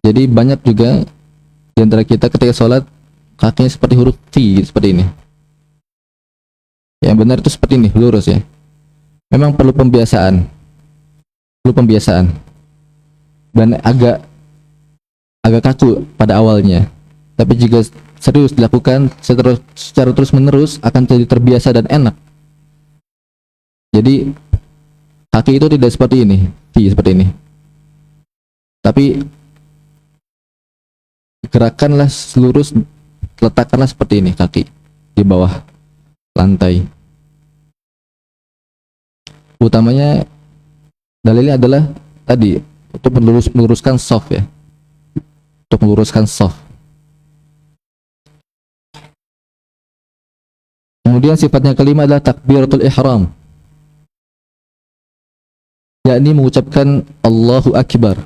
Jadi banyak juga di antara kita ketika sholat kakinya seperti huruf V seperti ini. Yang benar itu seperti ini, lurus ya. Memang perlu pembiasaan, dan agak kaku pada awalnya. Tapi jika serius dilakukan secara terus menerus akan jadi terbiasa dan enak. Jadi kaki itu tidak seperti ini, V seperti ini. Tapi gerakanlah lurus, letakkanlah seperti ini kaki di bawah lantai. Utamanya dalilnya adalah tadi untuk meluruskan soft ya, untuk meluruskan soft. Kemudian sifatnya kelima adalah takbiratul ihram, yakni mengucapkan Allahu Akbar.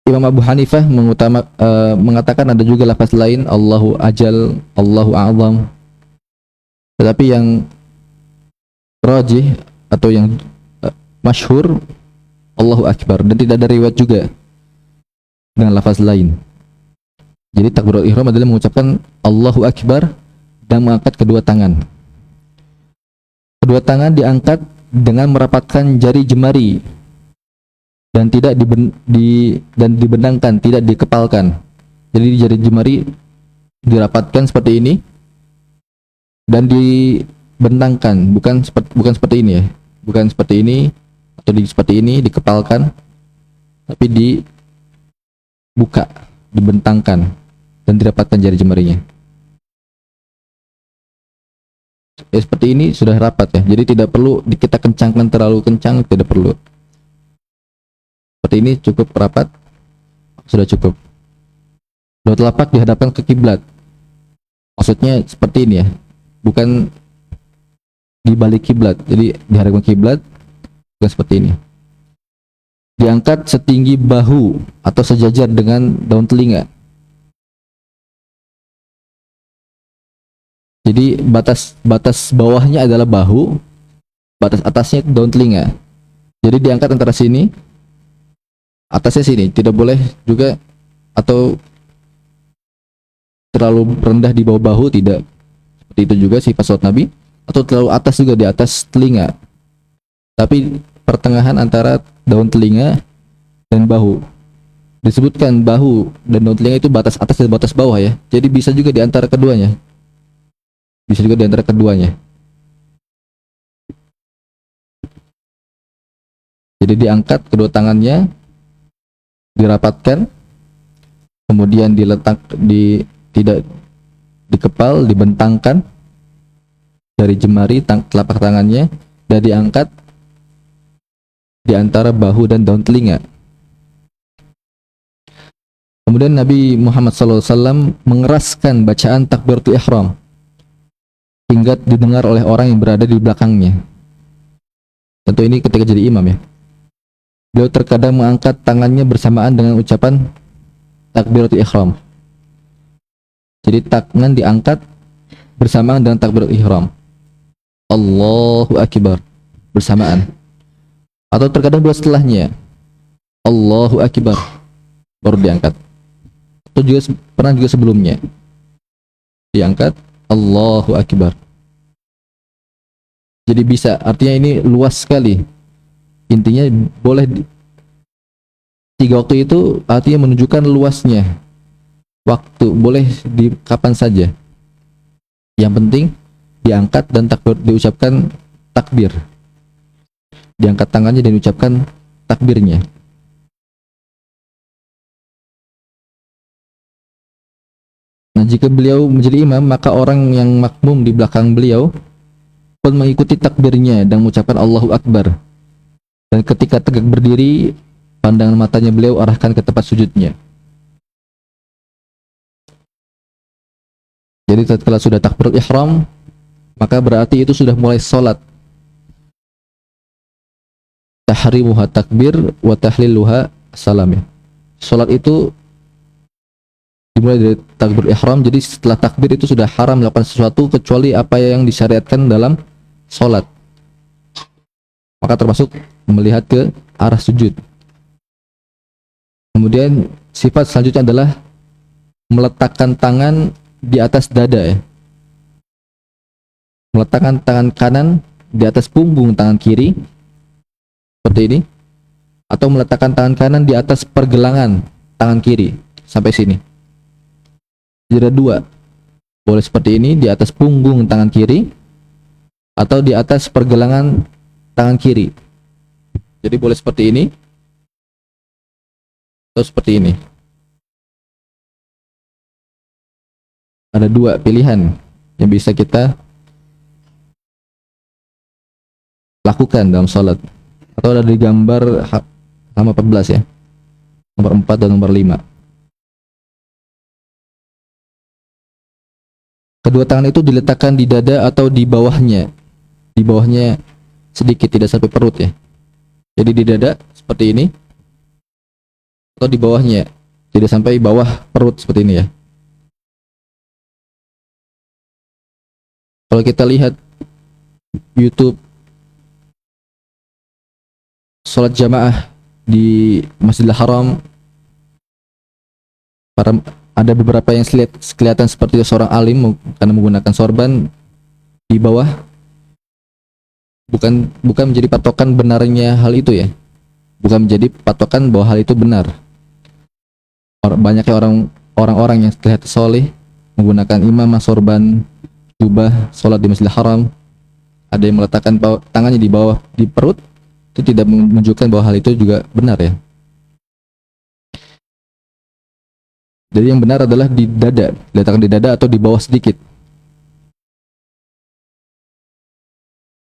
Imam Abu Hanifah mengatakan ada juga lafaz lain, Allahu Ajal, Allahu A'zam. Tetapi yang rajih atau yang masyhur Allahu Akbar, dan tidak ada riwayat juga dengan lafaz lain. Jadi takbiratul ihram adalah mengucapkan Allahu Akbar dan mengangkat kedua tangan. Kedua tangan diangkat dengan merapatkan jari jemari dan tidak dibenangkan, tidak dikepalkan. Jadi jari jemari dirapatkan seperti ini dan dibentangkan, bukan seperti ini ya, bukan seperti ini atau seperti ini dikepalkan, tapi dibuka, dibentangkan dan dirapatkan jari jemarinya. Seperti ini sudah rapat ya, jadi tidak perlu kita kencangkan terlalu kencang, tidak perlu. Seperti ini cukup rapat, sudah cukup. Dua telapak dihadapkan ke kiblat, maksudnya seperti ini ya, bukan di balik kiblat, jadi dihadapkan kiblat, bukan seperti ini. Diangkat setinggi bahu atau sejajar dengan daun telinga. Jadi batas bawahnya adalah bahu, batas atasnya itu daun telinga. Jadi diangkat antara sini, atasnya sini, tidak boleh juga atau terlalu rendah di bawah bahu, tidak. Seperti itu juga sifat salat Nabi, atau terlalu atas juga di atas telinga. Tapi pertengahan antara daun telinga dan bahu. Disebutkan bahu dan daun telinga itu batas atas dan batas bawah ya. Jadi bisa juga di antara keduanya. Bisa juga di antara keduanya. Jadi diangkat kedua tangannya, dirapatkan, kemudian tidak dikepal, dibentangkan dari jemari telapak tangannya, dan diangkat di antara bahu dan daun telinga. Kemudian Nabi Muhammad SAW mengeraskan bacaan takbiratul ihram hingga didengar oleh orang yang berada di belakangnya. Tentu ini ketika jadi imam ya. Beliau terkadang mengangkat tangannya bersamaan dengan ucapan takbiratul ihram. Jadi tangan diangkat bersamaan dengan takbiratul ihram, Allahu Akbar, bersamaan. Atau terkadang dua setelahnya, Allahu Akbar, baru diangkat. Atau juga pernah juga sebelumnya diangkat Allahu Akbar. Jadi bisa, artinya ini luas sekali. Intinya boleh tiga waktu itu artinya menunjukkan luasnya waktu, boleh di kapan saja. Yang penting diangkat dan diucapkan takbir. Diangkat tangannya dan diucapkan takbirnya. Nah, jika beliau menjadi imam, maka orang yang makmum di belakang beliau pun mengikuti takbirnya dan mengucapkan Allahu Akbar. Dan ketika tegak berdiri, pandangan matanya beliau arahkan ke tempat sujudnya. Jadi setelah sudah takbiratul ihram, maka berarti itu sudah mulai salat. Tahrimuha takbir wa tahliluha salam ya. Salat itu dimulai dari takbir ihram, jadi setelah takbir itu sudah haram melakukan sesuatu kecuali apa yang disyariatkan dalam salat. Maka termasuk melihat ke arah sujud. Kemudian sifat selanjutnya adalah meletakkan tangan di atas dada ya. Meletakkan tangan kanan di atas punggung tangan kiri seperti ini, atau meletakkan tangan kanan di atas pergelangan tangan kiri sampai sini. Jadi ada dua, boleh seperti ini di atas punggung tangan kiri atau di atas pergelangan tangan kiri. Jadi boleh seperti ini atau seperti ini. Ada dua pilihan yang bisa kita lakukan dalam sholat, atau ada di gambar halaman 14 ya, nomor 4 dan nomor 5. Kedua tangan itu diletakkan di dada atau di bawahnya sedikit, tidak sampai perut ya. Jadi di dada seperti ini, atau di bawahnya, tidak sampai bawah perut seperti ini ya. Kalau kita lihat YouTube sholat jamaah di Masjidil Haram, ada beberapa yang kelihatan seperti seorang alim karena menggunakan sorban di bawah. Bukan menjadi patokan benarnya hal itu ya. Bukan menjadi patokan bahwa hal itu benar. Banyaknya orang-orang yang terlihat soleh menggunakan imamah, sorban, jubah, sholat di Masjidil Haram, ada yang meletakkan tangannya di bawah di perut, itu tidak menunjukkan bahwa hal itu juga benar ya. Jadi yang benar adalah di dada, diletakkan di dada atau di bawah sedikit.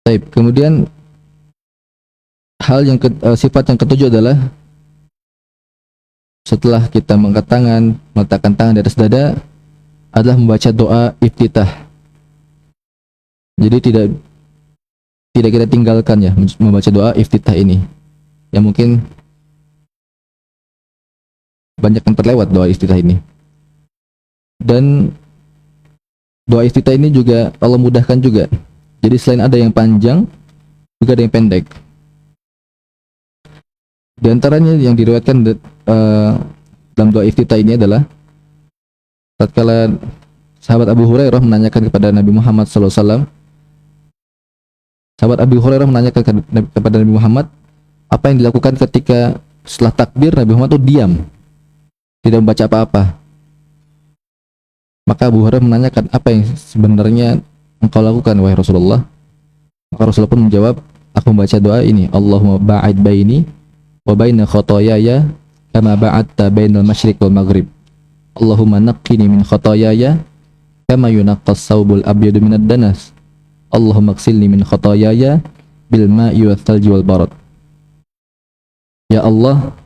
Baik, kemudian sifat yang ketujuh adalah setelah kita mengangkat tangan, meletakkan tangan di atas dada, adalah membaca doa iftitah. Jadi tidak kita tinggalkan ya membaca doa iftitah ini. Yang mungkin banyak yang terlewat doa iftitah ini. Dan doa iftitah ini juga Allah mudahkan juga. Jadi selain ada yang panjang, juga ada yang pendek. Di antaranya yang diriwayatkan dalam doa iftitah ini adalah tatkala sahabat Abu Hurairah menanyakan kepada Nabi Muhammad SAW. Sahabat Abu Hurairah menanyakan kepada Nabi Muhammad apa yang dilakukan ketika setelah takbir Nabi Muhammad itu diam, tidak membaca apa-apa. Maka Abu Hurairah menanyakan, apa yang sebenarnya engkau lakukan wahai Rasulullah? Maka Rasulullah pun menjawab, aku membaca doa ini, Allahumma ba'id baini wa baina khotoyaya kama ba'adta bainal masyriq wal maghrib. Allahumma naqqini min khotoyaya kama yunaqqas saubul abyadu minad danas. Allahumma qsilni min khotoyaya bil ma'i wal thalji wal barad. Ya Allah,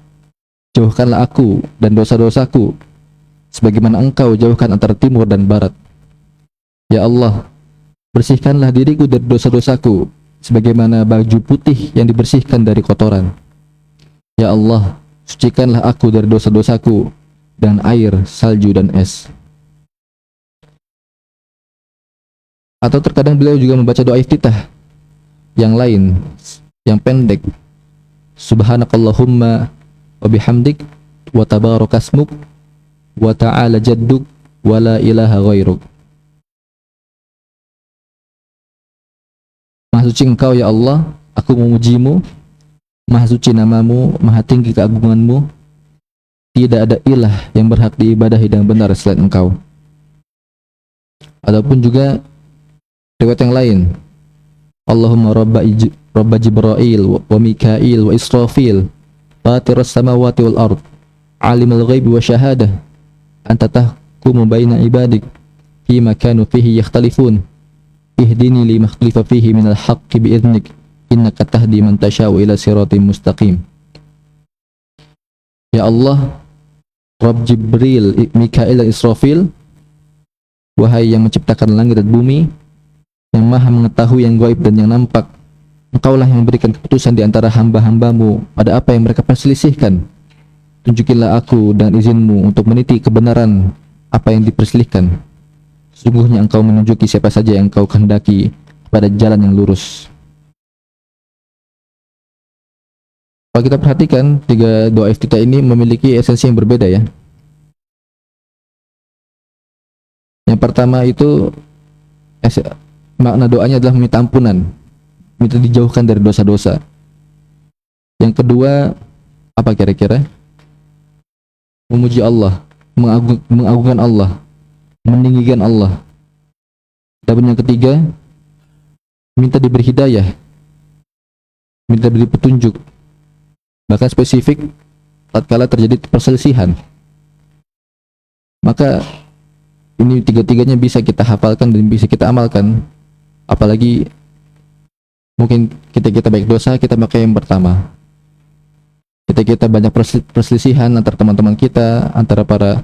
jauhkanlah aku dan dosa-dosaku sebagaimana engkau jauhkan antara timur dan barat. Ya Allah, bersihkanlah diriku dari dosa-dosaku sebagaimana baju putih yang dibersihkan dari kotoran. Ya Allah, sucikanlah aku dari dosa-dosaku dengan air, salju dan es. Atau terkadang beliau juga membaca doa iftitah yang lain, yang pendek. Subhanakallahumma wa bihamdik wa tabarakasmuk wa ta'ala jadduk wa la ilaha ghairuk. Maha suci engkau ya Allah, aku memujimu. Maha suci namamu, maha tinggi keagunganmu. Tidak ada ilah yang berhak diibadahi dengan benar selain engkau. Adapun juga riwayat yang lain, Allahumma rabba Jibril wa Mikail wa Israfil fatiras samawati wal ard alimul ghaibi wa syahadah anta tahkumu baina ibadik fima kanu fihi yakhtalifun ihdini lima ikhtalafa fihi minal haqqi bi'idhnik innaka tahdi man tasha'u ila siratim mustaqim. Ya Allah, Rabb Jibril, Mikail dan Israfil, wahai yang menciptakan langit dan bumi, yang maha mengetahui yang gaib dan yang nampak, engkaulah yang memberikan keputusan di antara hamba-hambamu pada apa yang mereka perselisihkan. Tunjukilah aku dengan izinmu untuk meniti kebenaran apa yang diperselisihkan. Sungguhnya engkau menunjuki siapa saja yang engkau kehendaki pada jalan yang lurus. Kalau kita perhatikan, tiga doa iftitah ini memiliki esensi yang berbeda ya. Yang pertama itu makna doanya adalah meminta ampunan, minta dijauhkan dari dosa-dosa. Yang kedua, apa kira-kira? Memuji Allah, mengagungkan Allah, meninggikan Allah. Dan yang ketiga, minta diberi hidayah, minta diberi petunjuk. Bahkan spesifik tatkala terjadi perselisihan. Maka ini tiga-tiganya bisa kita hafalkan dan bisa kita amalkan. Apalagi mungkin kita baik dosa, kita pakai yang pertama. Kita banyak perselisihan antara teman-teman kita, antara para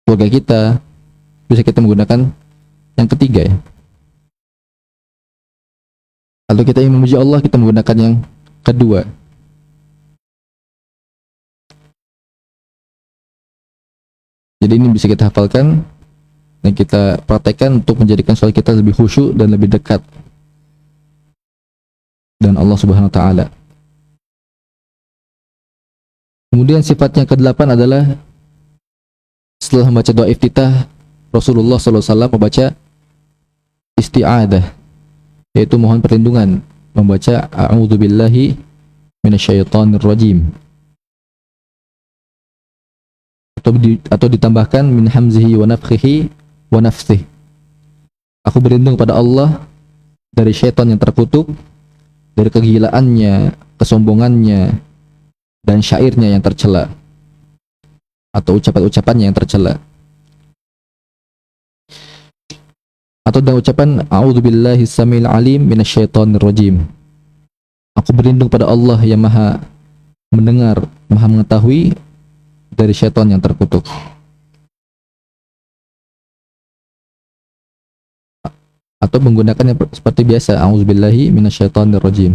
keluarga kita, bisa kita menggunakan yang ketiga ya. Kalau kita ingin memuji Allah, kita menggunakan yang kedua. Jadi ini bisa kita hafalkan dan kita praktekkan untuk menjadikan sholat kita lebih khusyuk dan lebih dekat dengan Allah Subhanahu wa taala. Kemudian sifat yang ke-8 adalah setelah membaca doa iftitah, Rasulullah SAW membaca isti'adah, yaitu mohon perlindungan, membaca a'udzubillahi minasyaitonirrajim, atau ditambahkan min hamzihi wa nafthihi wa nafsihi. Aku berlindung pada Allah dari syaitan yang terkutuk, dari kegilaannya, kesombongannya, dan syairnya yang tercela, atau ucapan-ucapannya yang tercela. Atau dengan ucapan a'udzubillahi samil alim minasyaitonir rajim. Aku berlindung pada Allah yang maha mendengar, maha mengetahui dari syaitan yang terkutuk. Atau menggunakannya seperti biasa, a'udzubillahi minasyaitonir rajim.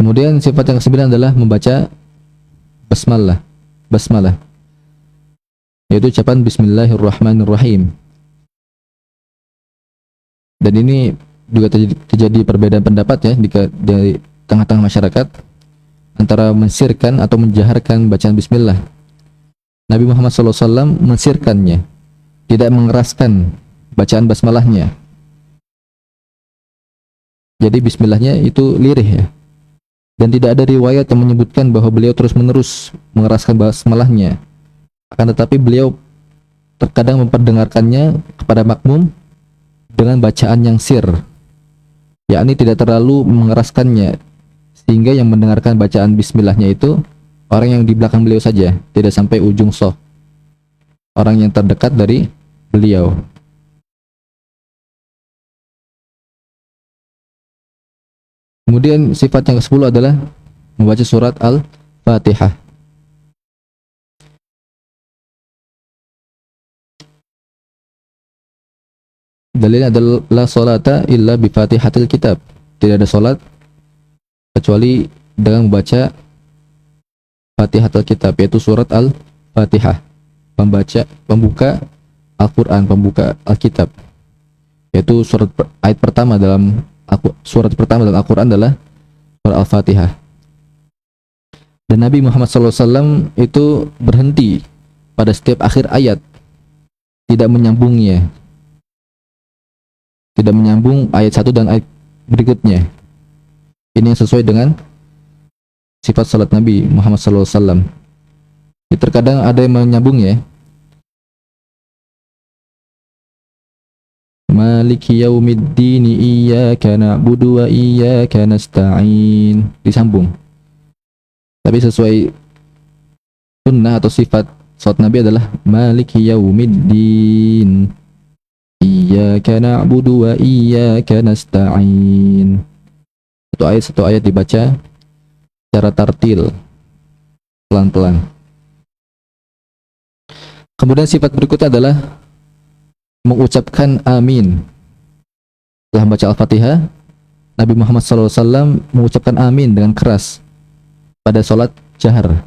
Kemudian sifat yang ke-9 adalah membaca basmalah, yaitu ucapan bismillahirrahmanirrahim. Dan ini juga terjadi perbedaan pendapat ya di tengah-tengah masyarakat antara mensirkan atau menjaharkan bacaan bismillah. Nabi Muhammad SAW mensirkannya, tidak mengeraskan bacaan basmalahnya. Jadi bismillahnya itu lirih ya. Dan tidak ada riwayat yang menyebutkan bahwa beliau terus-menerus mengeraskan basmalahnya. Akan tetapi beliau terkadang memperdengarkannya kepada makmum dengan bacaan yang sir, yakni tidak terlalu mengeraskannya, sehingga yang mendengarkan bacaan bismillahnya itu orang yang di belakang beliau saja, tidak sampai ujung shaf, orang yang terdekat dari beliau. Kemudian sifat yang ke-10 adalah membaca surat Al-Fatihah. Dalilnya adalah la salata illa bi fatihatil kitab. Tidak ada salat kecuali dengan membaca Fatihatul Kitab, yaitu surat Al-Fatihah, pembuka Al-Quran, pembuka Al-Kitab, yaitu ayat pertama dalam surat pertama dalam Al-Quran adalah surat Al-Fatihah. Dan Nabi Muhammad SAW itu berhenti pada setiap akhir ayat, tidak menyambungnya, tidak menyambung ayat satu dan ayat berikutnya. Ini yang sesuai dengan sifat salat Nabi Muhammad SAW. Terkadang ada yang menyambung ya, Maliki yaumiddini iyyaka na'budu wa iyyaka nasta'in, disambung. Tapi sesuai sunnah atau sifat salat Nabi adalah Maliki yaumiddin iyyaka na'budu wa iyyaka nasta'in. Satu ayat dibaca secara tartil, pelan-pelan. Kemudian sifat berikutnya adalah mengucapkan amin. Setelah membaca Al-Fatihah, Nabi Muhammad SAW mengucapkan amin dengan keras pada sholat jahar,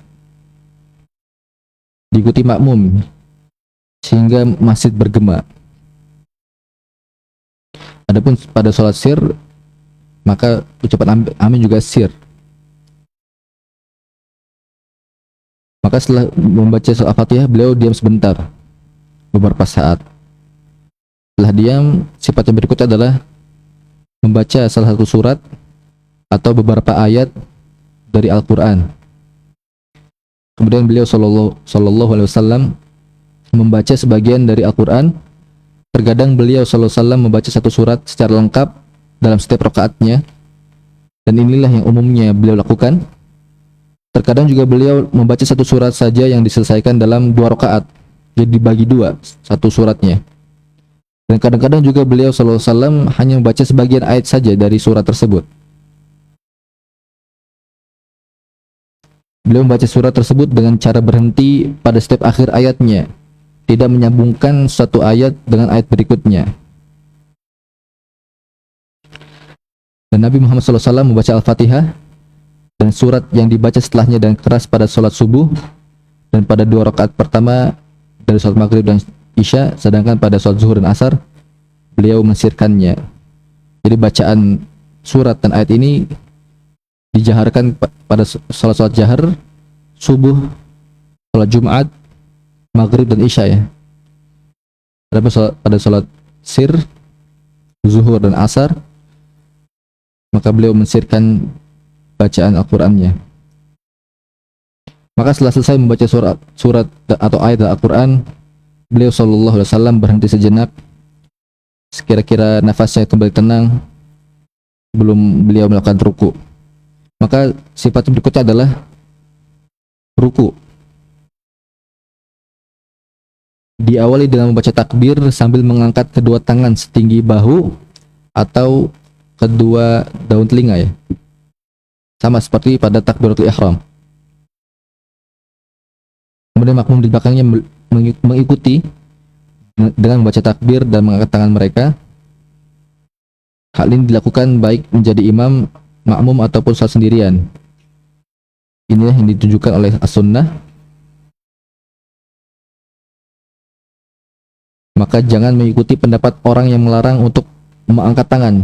diikuti makmum sehingga masjid bergema. Adapun pada sholat sir, maka ucapan amin juga sir. Maka setelah membaca surah Al-Fatihah, beliau diam sebentar, beberapa saat. Setelah diam, sifat yang berikutnya adalah membaca salah satu surat atau beberapa ayat dari Al-Quran. Kemudian beliau Sallallahu Alaihi Wasallam membaca sebagian dari Al-Quran. Terkadang beliau Sallallahu Alaihi Wasallam membaca satu surat secara lengkap dalam setiap rakaatnya, dan inilah yang umumnya beliau lakukan. Terkadang juga beliau membaca satu surat saja yang diselesaikan dalam 2 rakaat, jadi dibagi 2 satu suratnya. Dan kadang-kadang juga beliau Sallallahu Alaihi Wasallam hanya membaca sebagian ayat saja dari surat tersebut. Beliau membaca surat tersebut dengan cara berhenti pada setiap akhir ayatnya, tidak menyambungkan satu ayat dengan ayat berikutnya. Dan Nabi Muhammad SAW membaca Al-Fatihah dan surat yang dibaca setelahnya dan keras pada sholat subuh dan pada 2 rakaat pertama dari sholat maghrib dan isya, sedangkan pada sholat zuhur dan asar beliau mensirkannya. Jadi bacaan surat dan ayat ini dijaharkan pada sholat jahar, subuh, sholat Jumat, maghrib dan isya ya. Pada sholat sir, zuhur dan asar, maka beliau mensirkan bacaan Al-Qurannya. Maka setelah selesai membaca surat atau ayat Al-Quran, beliau Sallallahu Alaihi Wasallam berhenti sejenak, sekira-kira nafasnya kembali tenang, belum beliau melakukan ruku. Maka sifat berikutnya adalah ruku. Diawali dengan membaca takbir sambil mengangkat kedua tangan setinggi bahu atau kedua daun telinga ya, sama seperti pada takbiratul ihram. Kemudian makmum di belakangnya mengikuti dengan membaca takbir dan mengangkat tangan mereka. Hal ini dilakukan baik menjadi imam, makmum ataupun salat sendirian. Inilah yang ditunjukkan oleh as-sunnah. Maka jangan mengikuti pendapat orang yang melarang untuk mengangkat tangan.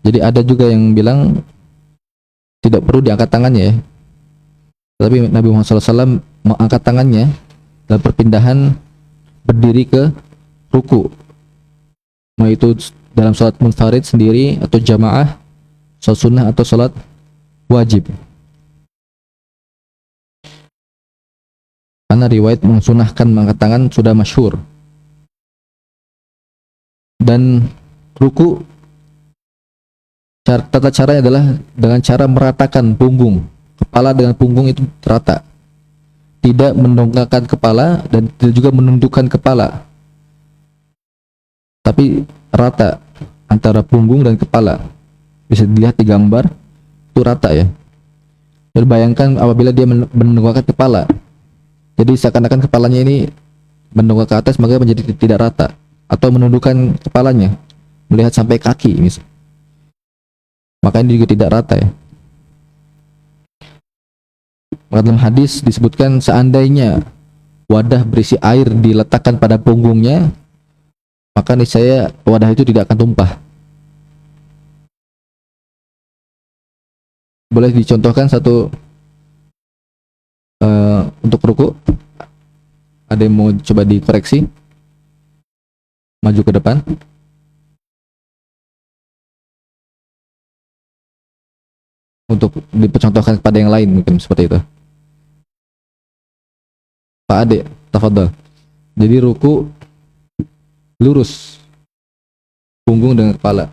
Jadi ada juga yang bilang tidak perlu diangkat tangannya ya. Tapi Nabi Muhammad SAW mengangkat tangannya dalam perpindahan berdiri ke ruku, mau itu dalam sholat munfarid sendiri atau jamaah, sholat sunnah atau sholat wajib. Karena riwayat mensunahkan mengangkat tangan sudah masyhur. Dan ruku, tata caranya adalah dengan cara meratakan punggung, kepala dengan punggung itu rata, tidak mendongakkan kepala dan tidak juga menundukkan kepala, tapi rata antara punggung dan kepala. Bisa dilihat di gambar itu rata ya. Dan bayangkan apabila dia mendongakkan kepala, jadi seakan-akan kepalanya ini mendongak ke atas, maka menjadi tidak rata. Atau menundukkan kepalanya melihat sampai kaki misal, maka ini juga tidak rata ya. Maka dalam hadis disebutkan seandainya wadah berisi air diletakkan pada punggungnya, maka niscaya wadah itu tidak akan tumpah. Boleh dicontohkan satu untuk ruku? Ada yang mau coba dikoreksi? Maju ke depan. Untuk dipercontohkan kepada yang lain mungkin seperti itu. Pak Ade, tafadhol. Jadi ruku lurus punggung dengan kepala.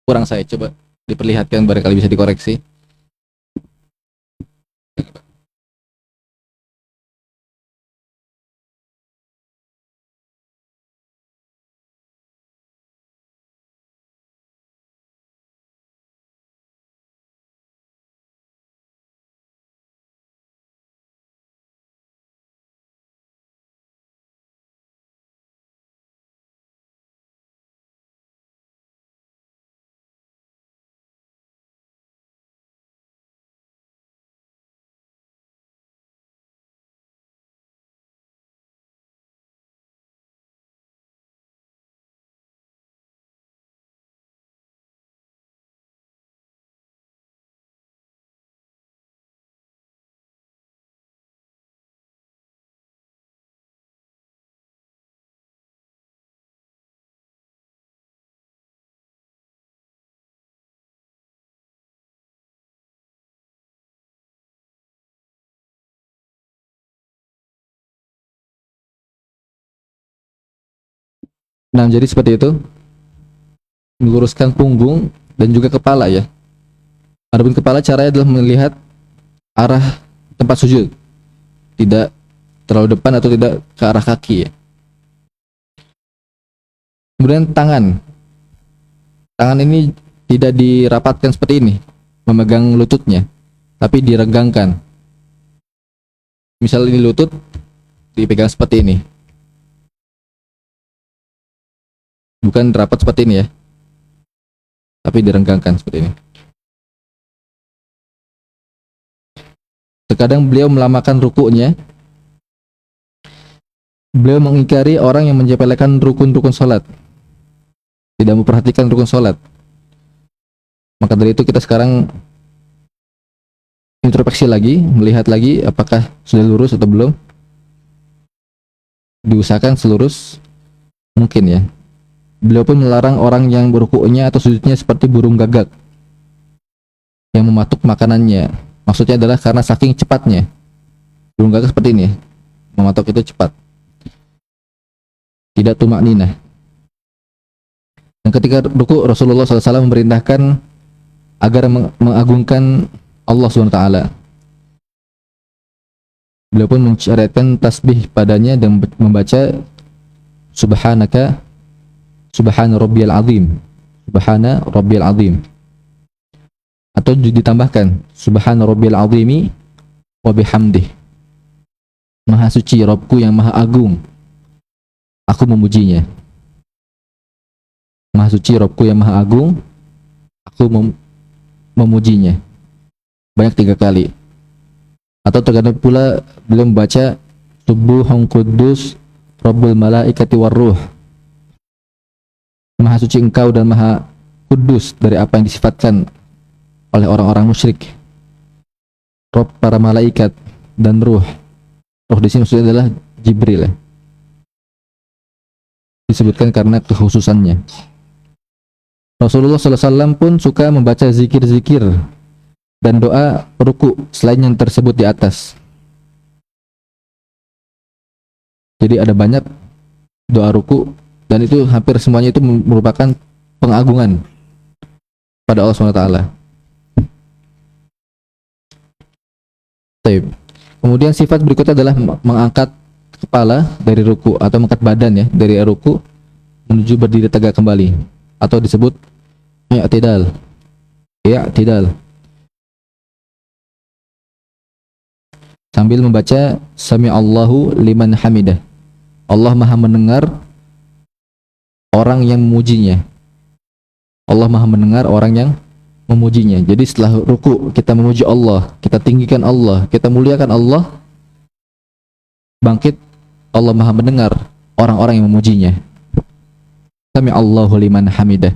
kurang saya coba diperlihatkan, barangkali bisa dikoreksi. Nah, jadi seperti itu, meluruskan punggung dan juga kepala ya. Adapun kepala, caranya adalah melihat arah tempat sujud, tidak terlalu depan atau tidak ke arah kaki ya. Kemudian tangan, tangan ini tidak dirapatkan seperti ini, memegang lututnya, tapi diregangkan. Misal ini lutut, dipegang seperti ini, bukan rapat seperti ini ya, tapi direnggangkan seperti ini. Terkadang beliau melamakan rukuknya. Beliau mengingkari orang yang menyepelekan rukun-rukun sholat, tidak memperhatikan rukun sholat. Maka dari itu kita sekarang introspeksi lagi, melihat lagi apakah sudah lurus atau belum. Diusahakan selurus mungkin ya. Beliau pun melarang orang yang berukuknya atau sujudnya seperti burung gagak yang mematuk makanannya. Maksudnya adalah karena saking cepatnya. Burung gagak seperti ini, mematuk itu cepat, tidak tumak ninah. Dan ketika ruku, Rasulullah SAW memerintahkan agar mengagungkan Allah SWT. Beliau pun mensyariatkan tasbih padanya dan membaca Subhanaka, Subhana Rabbiyal Azim, Subhana Rabbiyal Azim. Atau ditambahkan Subhana Rabbiyal Azimi wa bihamdih. Maha suci Rabbku yang maha agung, aku memujinya. Maha suci Rabbku yang maha agung, aku memujinya. Banyak 3 kali. Atau terkadang pula beliau membaca Subuhun Quddus Rabbul Malaikati Warruh. Maha suci engkau dan maha kudus dari apa yang disifatkan oleh orang-orang musyrik. Rabb para malaikat dan ruh. Ruh di sini maksudnya adalah Jibril ya. Disebutkan karena kekhususannya. Rasulullah SAW pun suka membaca zikir-zikir dan doa ruku selain yang tersebut di atas. Jadi ada banyak doa ruku dan itu hampir semuanya itu merupakan pengagungan pada Allah SWT. Kemudian sifat berikutnya adalah mengangkat kepala dari ruku atau mengangkat badan ya dari ruku menuju berdiri tegak kembali atau disebut i'tidal. I'tidal. Sambil membaca Sami'allahu liman hamidah. Allah Maha mendengar orang yang memujinya. Allah Maha mendengar orang yang memujinya. Jadi setelah ruku kita memuji Allah, kita tinggikan Allah, kita muliakan Allah, bangkit, Allah Maha mendengar orang-orang yang memujinya. Sami'allahu liman hamidah.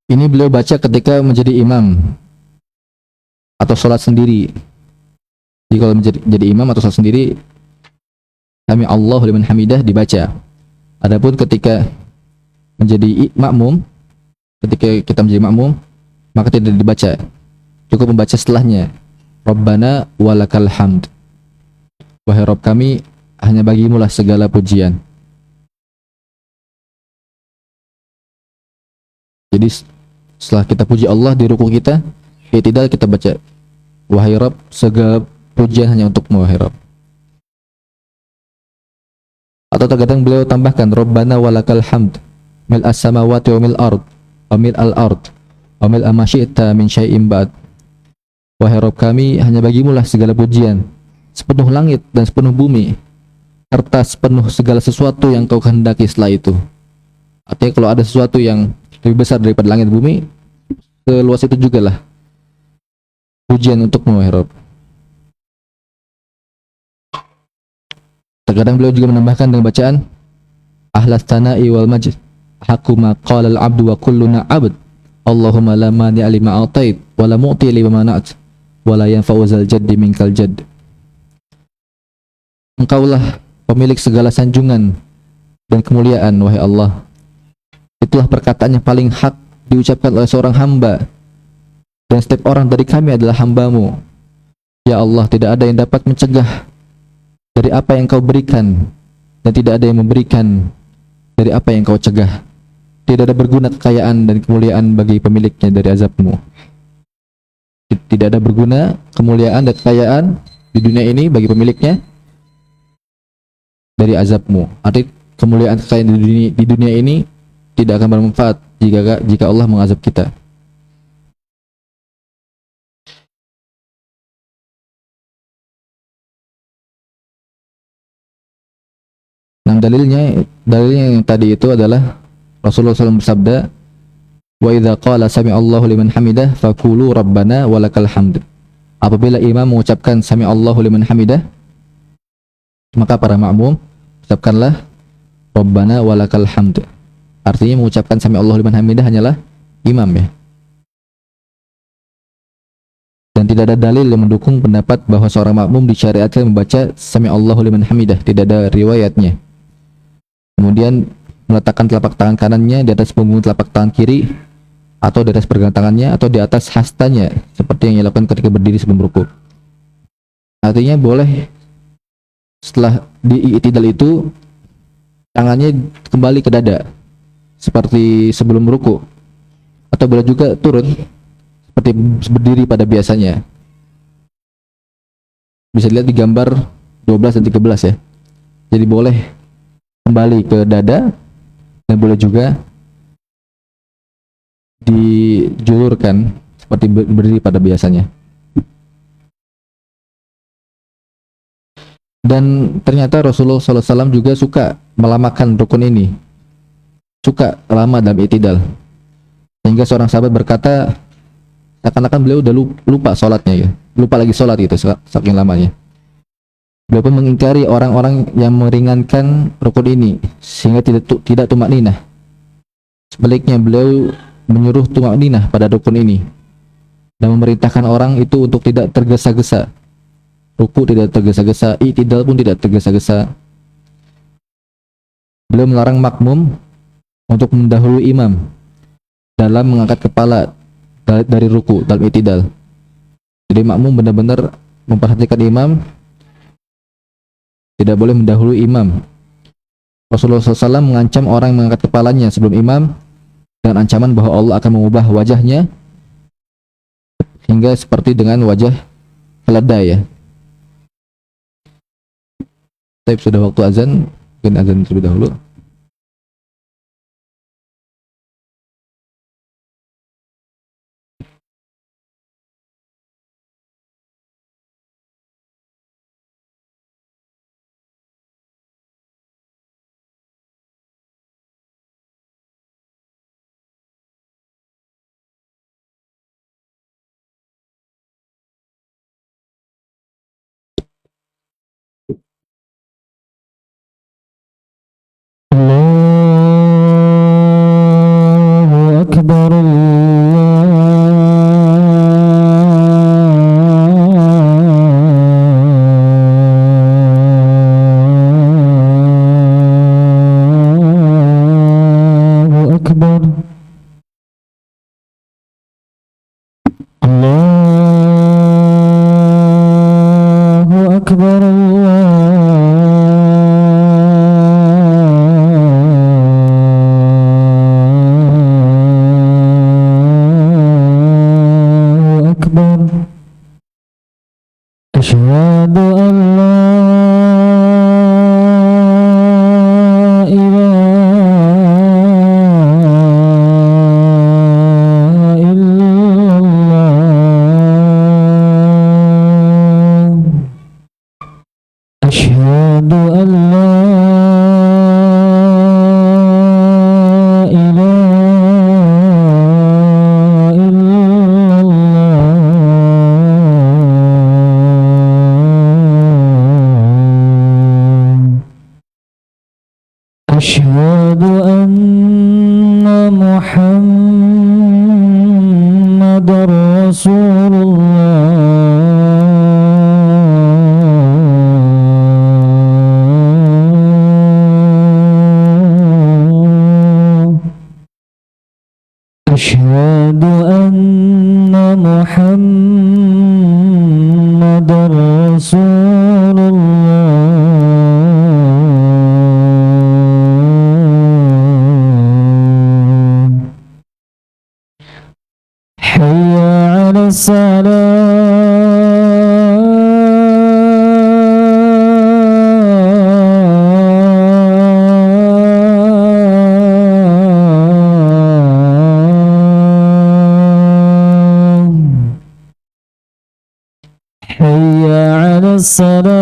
Ini beliau baca ketika menjadi imam atau sholat sendiri. Jadi kalau menjadi imam atau sholat sendiri, Sami'allahu liman hamidah dibaca. Adapun ketika menjadi makmum, ketika kita menjadi makmum, maka tidak dibaca. Cukup membaca setelahnya. Rabbana walakal hamd. Wahai Rabb kami, hanya bagimulah segala pujian. Jadi setelah kita puji Allah di ruku kita, i'tidal kita baca, wahai Rabb, segala pujian hanya untukmu wahai Rabb. Atau terkadang beliau tambahkan, Rabbana walakal hamd mil as-samawati wa mil ard wa mil al-ard wa mil ma syi'ta min syai'in ba'd. Wahai Rabb kami, hanya bagimulah segala pujian, sepenuh langit dan sepenuh bumi, serta sepenuh segala sesuatu yang kau kehendaki setelah itu. Artinya kalau ada sesuatu yang lebih besar daripada langit dan bumi, seluas itu juga lah pujian untukmu wahai Rabb. Terkadang beliau juga menambahkan dengan bacaan ahlas tana'i wal majd haqqu ma qala al abdu wa kulluna abd Allahumma la mani'a lima a'tait wa la mu'ti lima mana'at wa la yanfa'u zal jaddi minkal jadd. Engkaulah pemilik segala sanjungan dan kemuliaan wahai Allah. Itulah perkataan yang paling hak diucapkan oleh seorang hamba, dan setiap orang dari kami adalah hambamu. Ya Allah, tidak ada yang dapat mencegah dari apa yang kau berikan, dan tidak ada yang memberikan dari apa yang kau cegah. Tidak ada berguna kekayaan dan kemuliaan bagi pemiliknya dari azabmu. Tidak ada berguna kemuliaan dan kekayaan di dunia ini bagi pemiliknya dari azabmu. Arti kemuliaan kekayaan di dunia ini tidak akan bermanfaat jika Allah mengazab kita. Nah, dalilnya yang tadi itu adalah Rasulullah SAW bersabda, wa idza qala sami'allahu liman hamidah faqulu rabbana walakal hamd. Apabila imam mengucapkan sami'allahu liman hamidah, maka para makmum ucapkanlah rabbana walakal hamd. Artinya mengucapkan sami'allahu liman hamidah hanyalah imam ya. Dan tidak ada dalil yang mendukung pendapat bahwa seorang makmum disyariatkan membaca sami'allahu liman hamidah, tidak ada riwayatnya. Kemudian meletakkan telapak tangan kanannya di atas punggung telapak tangan kiri, atau di atas pergelangan tangannya, atau di atas hastanya, seperti yang dilakukan ketika berdiri sebelum rukuk. Artinya boleh setelah di i'tidal itu tangannya kembali ke dada seperti sebelum rukuk, atau boleh juga turun seperti berdiri pada biasanya. Bisa dilihat di gambar 12 dan 13 ya. Jadi boleh kembali ke dada, dan boleh juga dijulurkan seperti berdiri pada biasanya. Dan ternyata Rasulullah SAW juga suka melamakan rukun ini, suka lama dalam i'tidal, sehingga seorang sahabat berkata seakan-akan beliau udah lupa sholatnya ya, lupa lagi sholat gitu saking lamanya. Beliau pun mengingkari orang-orang yang meringankan rukun ini sehingga tidak tumak ninah. Sebaliknya beliau menyuruh tumak ninah pada rukun ini dan memerintahkan orang itu untuk tidak tergesa-gesa. Ruku tidak tergesa-gesa, i'tidal pun tidak tergesa-gesa. Beliau melarang makmum untuk mendahului imam dalam mengangkat kepala dari ruku dalam i'tidal. Jadi makmum benar-benar memperhatikan imam, tidak boleh mendahului imam. Rasulullah SAW mengancam orang yang mengangkat kepalanya sebelum imam dengan ancaman bahwa Allah akan mengubah wajahnya hingga seperti dengan wajah keledai ya. Tapi sudah waktu azan, mungkin azan terlebih dahulu. أشهد أن محمد رسول الله أشهد أن محمد رسول الله حي على الصلاة حي على الصلاة